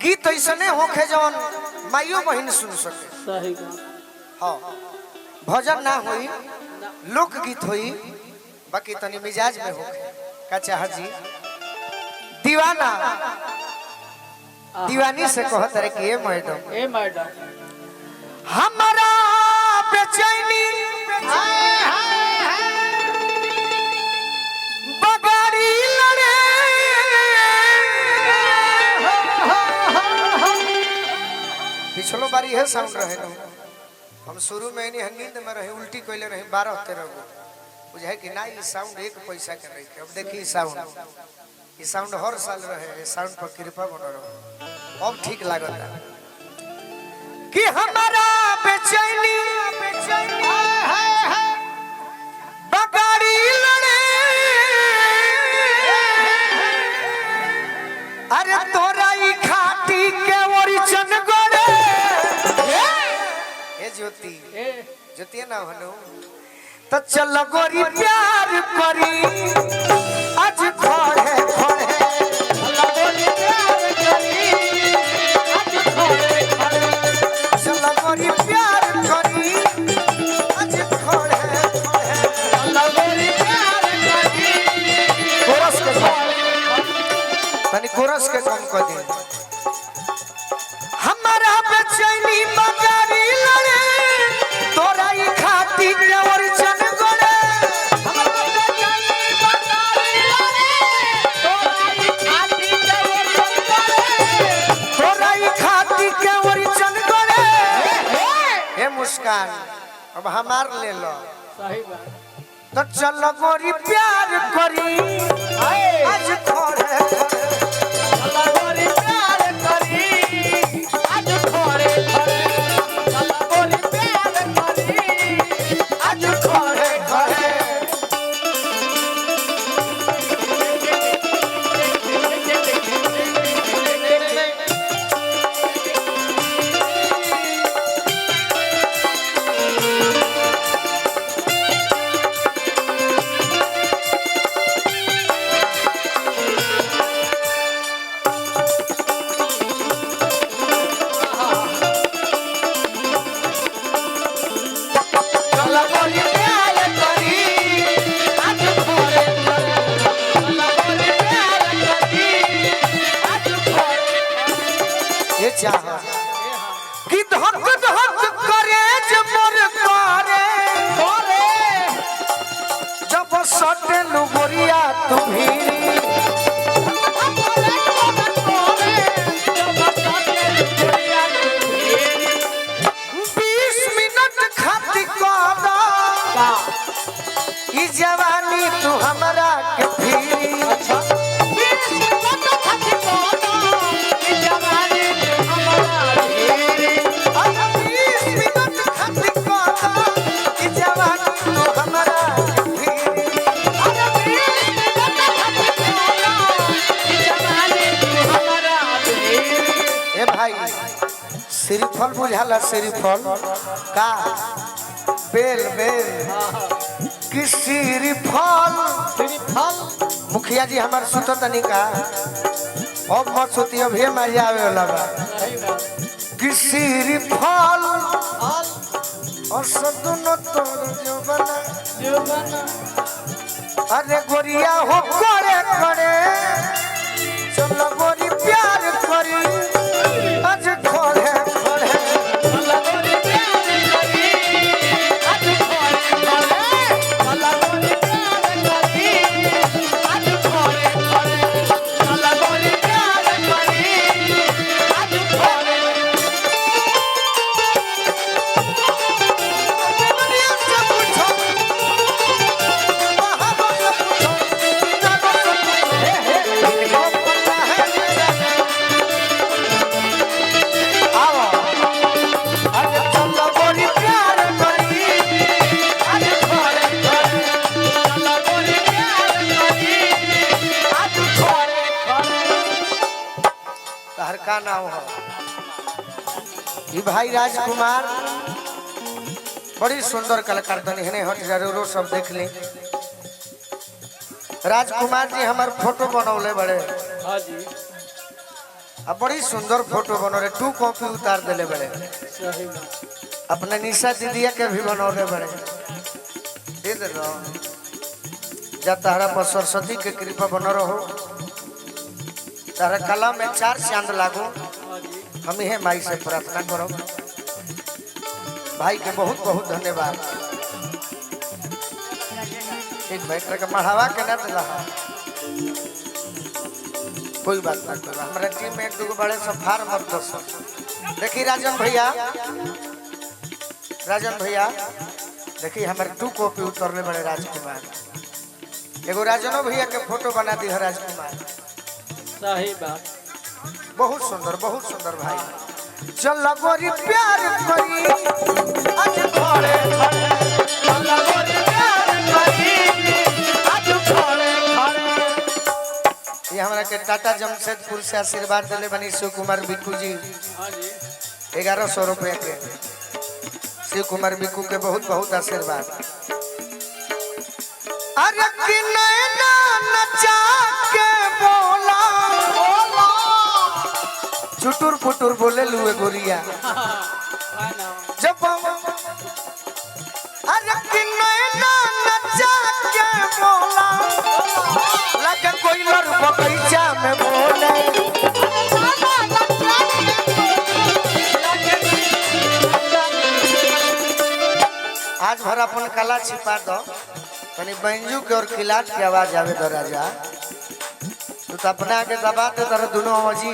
गीत ऐसने होखे जवन माइयो बहन सुन सके। सही हाँ भजन ना होई लोक गीत होई बाकी तनी मिजाज में होखे का चाह जी दीवाना दीवानी से कहत रे कि ए मैडम हमारा बेचैनी बगाड़ी लड़े पिछलो बारी है साउंड रहे न हम शुरू में नहीं नींद में रहे उल्टी कोइले रहे 12-13 गो बुझाए कि ना ये साउंड 1 पैसा के रही अब देखिए साउंड हर साल रहे साउंड पर कृपा बन रहो अब ठीक लागता कि हमारा बेचैनी बगाड़ी लड़े अरे तोरा ई खाटी के ओरिजिन गोरे ए ज्योति ना हनु तो चल गोरी प्यार करी आज खड़े खड़े चल गोरी प्यार करी आज खड़े कोरस के तनी कोरस के कम कर दे हमारा बेचैनी बगाड़ी लड़े तोरा ई खाटी के ओरिजिन गोरे तोरा ई खाटी के ओरिजिन गोरे हे मुस्कान अब हमार ले लो सही बात तो चल गोरी प्यार करी आज खड़े कि धक धक करे जब मोर करे जब सटे लुगोरिया तू भीरी 20 मिनट खाती कदा ई जवानी तू हमरा के भीरी श्रीफल बुझाला श्रीफल का बेल बेल कि श्रीफल मुखिया जी हमार सुत तनी का अब मत सुती अभी मजा आवे वाला बा कि श्रीफल और सदुनो तोर जोबना अरे गोरिया हो करे करे चल गोरी प्यार करी आज खड़े का नाम हो भाई राजकुमार बड़ी सुंदर कलाकार तनी हने हट जरूर सब देख ले राजकुमार जी हमार फोटो बनौले बड़े हां जी अब बड़ी सुंदर फोटो बनो रे 2 कॉपी उतार देले बड़े सही बात अपने निशा दीदिया के भी बनौले बड़े दे दे रहो जब तारा पर सरस्वती के कृपा बनो रहो तारा कला में 4 चांद लागो हाँ जी हम ही माई से प्रार्थना करो भाई के बहुत बहुत धन्यवाद एक बैठक के बढ़ावा के ना दिला कोई बात ना कोई हमारे टीम में 1-2 बड़े सब फार मत दस देखिए राजन भैया देखिए हमारे 2 कॉपी उतरने बड़े राजकुमार एगो राजनो भैया के फोटो बना दी है राजकुमार सही बात बहुत सुंदर भाई चल लगोरी प्यार करी आज खड़े चल लगोरी प्यार करी आज खड़े ये हमरा के टाटा जमशेदपुर से आशीर्वाद दिले बनी शिव कुमार बिक्कू जी हाँ जी 1100 रुपए के शिव कुमार बिक्कू के बहुत बहुत आशीर्वाद अरे कि नैना नचा के बोला चुटुर पुटुर बोले लुए गोरिया हाँ ना जब अरे कि नैना नचा के बोला लगे कोई लड़ बगीचा में बोले आज भर अपन कला छिपा दो यानी बैंजू के और किलाट की आवाज आवे दो राजा तो अपना के दबा दे तर दोनों आवाजी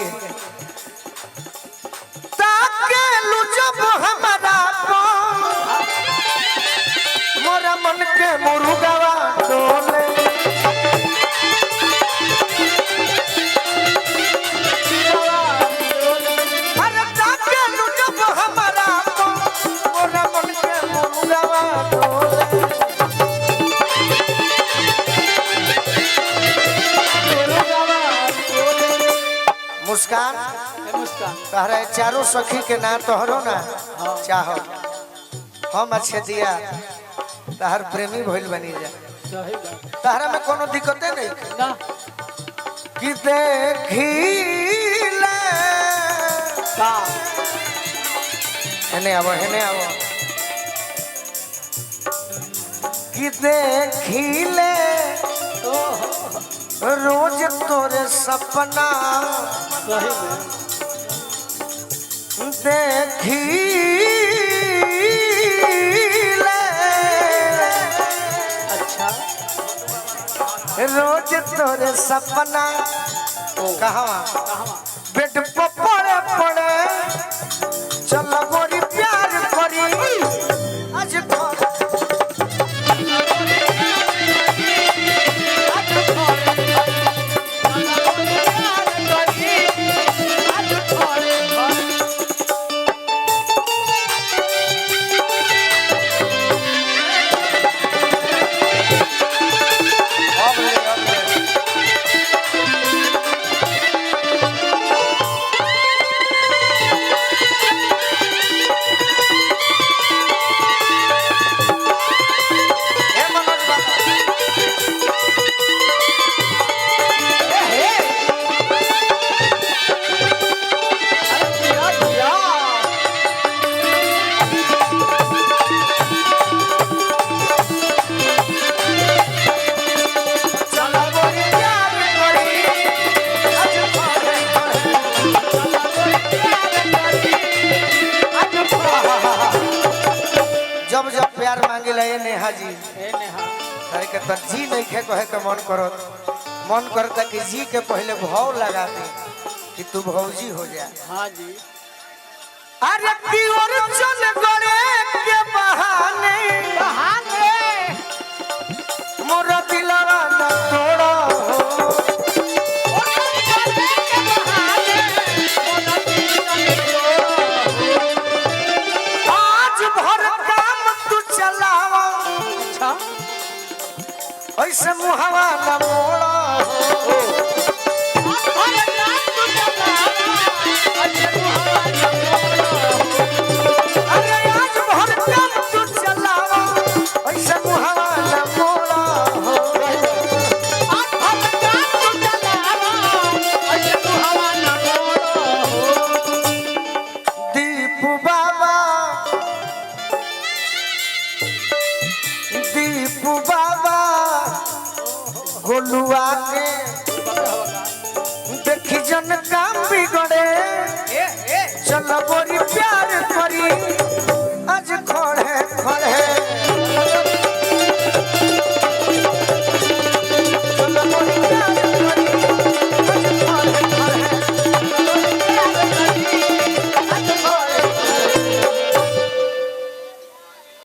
ताके लुजब हमारा को मोरा मन के मुर्गावा डोले अरे ताके लुजब हमारा को मोरा मन के मुर्गावा डोले मुस्कान मुस्कान तहरा चारों सखी के ना तोहरो ना चाहो हम अच्छे दिया तहर प्रेमी भइल बनी जा सही बात तहरा में कोनो दिक्कते नहीं ना कि देखी ले का हेने आवो कि देखी ले रोज तोरे सपना सही में देखी ले अच्छा रोज तोरे सपना कहाँ बेड पे पड़े पड़े चल गोरी प्यार करी आज जब जब प्यार मांगे ले नेहा जी करे के तो जी नहीं खे कहे के मन करता कि जी के पहले भाव लगा दे कि तू भौजी हो जा हाँ जी अरे की और चल गड़े के बहाने मोरा दिलवा न तोड़ो आज भर काम तू चलावा अच्छा ऐसे मुहावा न मोड़ा अरे आज भर काम तू चलावा ऐसे मुहावा न मोड़ा गोलुआ के देखी जन काम बिगड़े चल बोरी प्यार करी